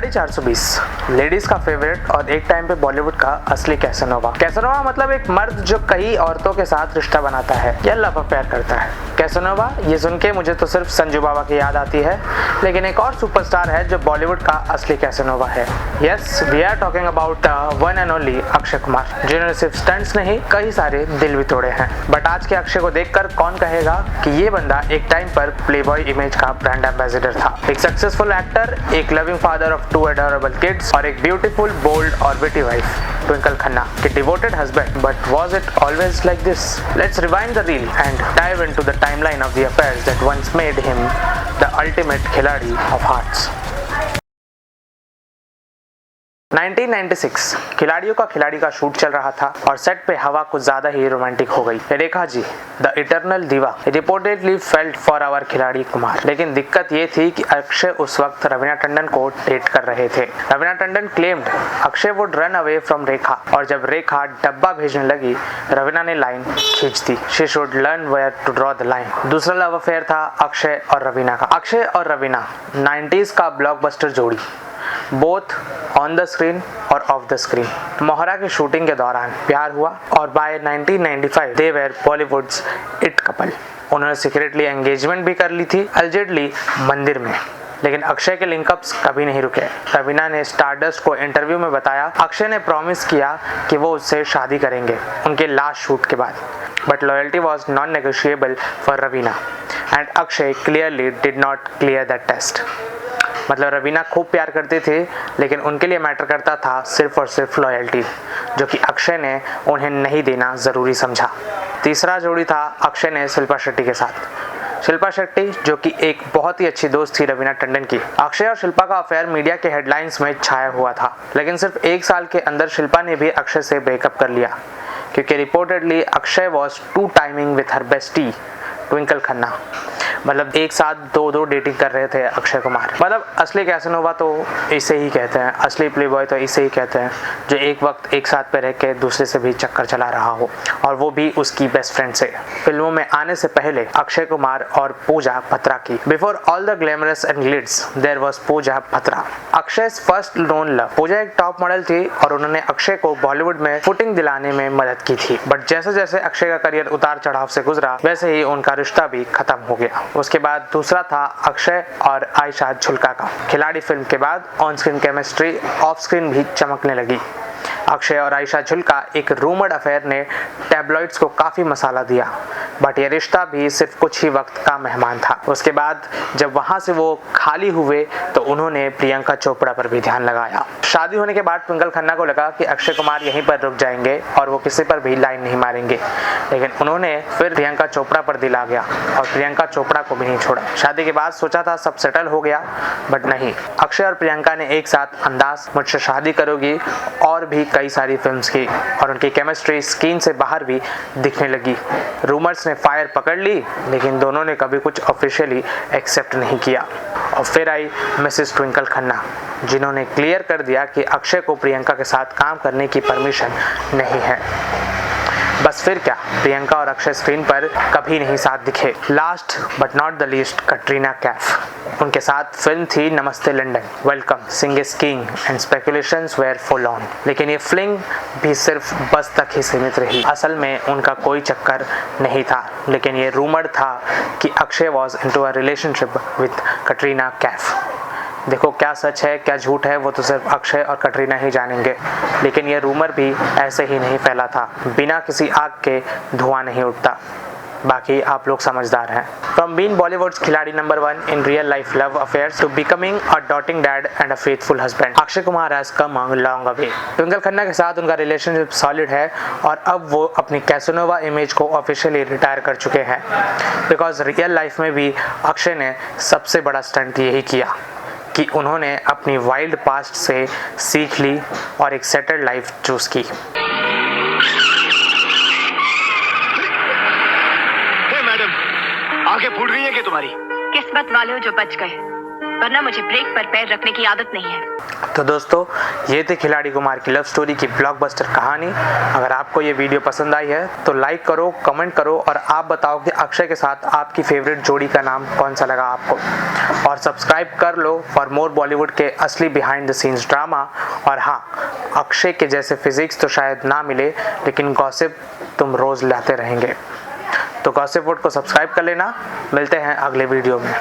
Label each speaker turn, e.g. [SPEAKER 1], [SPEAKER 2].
[SPEAKER 1] 420 ladies का favourite और एक टाइम पे बॉलीवुड का असली कैसनोवा। कैसनोवा मतलब एक मर्द जो कई औरतों के साथ रिश्ता बनाता है या लव अफेयर करता है। कैसनोवा ये सुन के मुझे तो सिर्फ संजू बाबा की याद आती है, लेकिन एक और सुपरस्टार है जो बॉलीवुड का असली कैसनोवा है। Yes, we are talking about one and only Akshay Kumar, जिन्होंने सिर्फ स्टंट्स नहीं कई सारे दिल भी तोड़े हैं। बट आज के अक्षय को देखकर कौन कहेगा कि ये बंदा एक टाइम पर प्लेबॉय इमेज का ब्रांड एम्बेसडर था, एक सक्सेसफुल एक्टर, एक loving father of 2 adorable kids और एक ब्यूटीफुल, बोल्ड और विटी वाइफ ट्विंकल खन्ना के devoted husband. But was it always like this? Let's rewind the reel and dive into the timeline of the affairs that once made him the ultimate Khiladi of hearts. 1996 खिलाड़ियों का खिलाड़ी का shoot चल रहा था और set पे हवा कुछ ज्यादा ही रोमांटिक हो गई। रेखा जी, द इटर्नल दिवा, रिपोर्टेडली फेल्ट फॉर आवर खिलाड़ी कुमार। लेकिन दिक्कत ये थी कि अक्षय उस वक्त रवीना टंडन को डेट कर रहे थे। Raveena Tandon claimed Akshay would run away from Rekha, और जब रेखा डब्बा भेजने लगी रवीना ने लाइन खींच दी। She should learn where to draw the line. दूसरा लव अफेयर था अक्षय और रवीना का। अक्षय और रवीना 90s का ब्लॉकबस्टर जोड़ी, बोथ ऑन द स्क्रीन और ऑफ द स्क्रीन। मोहरा की शूटिंग के दौरान प्यार हुआ और by 1995 they were Bollywood's it couple. उन्होंने सीक्रेटली एंगेजमेंट भी कर ली थी, अल्जेडली मंदिर में। लेकिन अक्षय के लिंकअप्स कभी नहीं रुके। रवीना ने स्टारडस्ट को इंटरव्यू में बताया अक्षय ने प्रॉमिस किया कि वो उससे शादी करेंगे उनके लास्ट शूट के बाद। But loyalty was non negotiable for Raveena and Akshay clearly did not clear that test. मतलब रवीना खूब प्यार करते थे, लेकिन उनके लिए मैटर करता था सिर्फ और सिर्फ लॉयल्टी, जो कि अक्षय ने उन्हें नहीं देना ज़रूरी समझा। तीसरा जोड़ी था अक्षय ने शिल्पा शेट्टी के साथ। शिल्पा शेट्टी जो कि एक बहुत ही अच्छी दोस्त थी रवीना टंडन की। अक्षय और शिल्पा का अफेयर मीडिया के हेडलाइंस में छाया हुआ था, लेकिन सिर्फ 1 साल के अंदर शिल्पा ने भी अक्षय से ब्रेकअप कर लिया, क्योंकि reportedly Akshay was two timing with her bestie Twinkle Khanna. मतलब एक साथ दो डेटिंग कर रहे थे अक्षय कुमार। मतलब असली कैसनोवा तो इसे ही कहते हैं, असली प्लेबॉय तो इसे ही कहते हैं, जो एक वक्त एक साथ पे रह के दूसरे से भी चक्कर चला रहा हो, और वो भी उसकी बेस्ट फ्रेंड से। फिल्मों में आने से पहले अक्षय कुमार और पूजा बत्रा की। Before all the glamorous and glitz there was Pooja Batra, Akshay first known love. Pooja एक टॉप मॉडल थी और उन्होंने अक्षय को बॉलीवुड में फुटिंग दिलाने में मदद की थी। बट जैसे जैसे अक्षय का करियर उतार चढ़ाव से गुजरा, वैसे ही उनका रिश्ता भी खत्म हो गया। उसके बाद दूसरा था अक्षय और आयशा झुल्का का। खिलाड़ी फिल्म के बाद on screen chemistry of screen भी चमकने लगी। अक्षय और आयशा झुल्का एक रूमर्ड अफेयर ने टैबलॉइड्स को काफी मसाला दिया, बट ये रिश्ता भी सिर्फ कुछ ही वक्त का मेहमान था। उसके बाद जब वहां से वो खाली हुए तो उन्होंने प्रियंका चोपड़ा पर भी ध्यान लगाया। शादी होने के बाद ट्विंकल खन्ना को लगा कि अक्षय कुमार यहीं पर रुक जाएंगे और वो किसी पर भी लाइन नहीं मारेंगे, लेकिन उन्होंने फिर प्रियंका चोपड़ा पर दिल आ गया और प्रियंका चोपड़ा को भी नहीं छोड़ा। शादी के बाद सोचा था सब सेटल हो गया, बट नहीं। अक्षय और प्रियंका ने एक साथ अंदाज, मुझसे शादी करोगी और भी कई सारी फिल्म्स की, और उनकी केमिस्ट्री स्क्रीन से बाहर भी दिखने लगी। रूमर्स ने फायर पकड़ ली, लेकिन दोनों ने कभी कुछ ऑफिशियली एक्सेप्ट नहीं किया। और फिर आई मिसेस ट्विंकल खन्ना, जिन्होंने क्लियर कर दिया कि अक्षय को प्रियंका के साथ काम करने की परमिशन नहीं है। बस फिर क्या, प्रियंका और अक्षय स्क्रीन पर कभी नहीं साथ दिखे। Last but not the least, Katrina Kaif. उनके साथ फिल्म थी Namaste London, welcome, Singh is king and speculations were full on. लेकिन ये फ्लिंग भी सिर्फ बस तक ही सीमित रही। असल में उनका कोई चक्कर नहीं था, लेकिन ये रूमर था कि Akshay was into a relationship with Katrina Kaif. देखो क्या सच है क्या झूठ है वो तो सिर्फ अक्षय और कटरीना ही जानेंगे, लेकिन ये रूमर भी ऐसे ही नहीं फैला था। बिना किसी आग के धुआं नहीं उठता। बाकी आप लोग समझदार हैं। From being Bollywood's Khiladi number 1 in real life love affairs to becoming a doting dad and a faithful husband, Akshay Kumar has come a long away. Twinkle Khanna के साथ उनका रिलेशनशिप सॉलिड है और अब वो अपनी कैसनोवा इमेज को ऑफिशियली रिटायर कर चुके हैं, बिकॉज रियल लाइफ में भी अक्षय ने सबसे बड़ा स्टंट यही किया कि उन्होंने अपनी वाइल्ड पास्ट से सीख ली और एक सेटल्ड लाइफ चूज की।
[SPEAKER 2] मैडम, आंखें फूट रही हैं क्या तुम्हारी?
[SPEAKER 3] किस्मत वाले हो जो बच गए।
[SPEAKER 2] वरना मुझे ब्रेक पर पैर रखने की आदत नहीं है।
[SPEAKER 1] तो दोस्तों, ये थी खिलाड़ी कुमार की लव स्टोरी की ब्लॉकबस्टर कहानी। अगर आपको ये वीडियो पसंद आई है तो लाइक करो, कमेंट करो और आप बताओ कि अक्षय के साथ आपकी फेवरेट जोड़ी का नाम कौन सा लगा आपको। और सब्सक्राइब कर लो फॉर मोर बॉलीवुड के असली बिहाइंड द सीन्स ड्रामा। और हाँ, अक्षय के जैसे फिजिक्स तो शायद ना मिले, लेकिन गॉसिप तुम रोज लाते रहेंगे। तो गॉसिप वुड को सब्सक्राइब कर लेना। मिलते हैं अगले वीडियो में।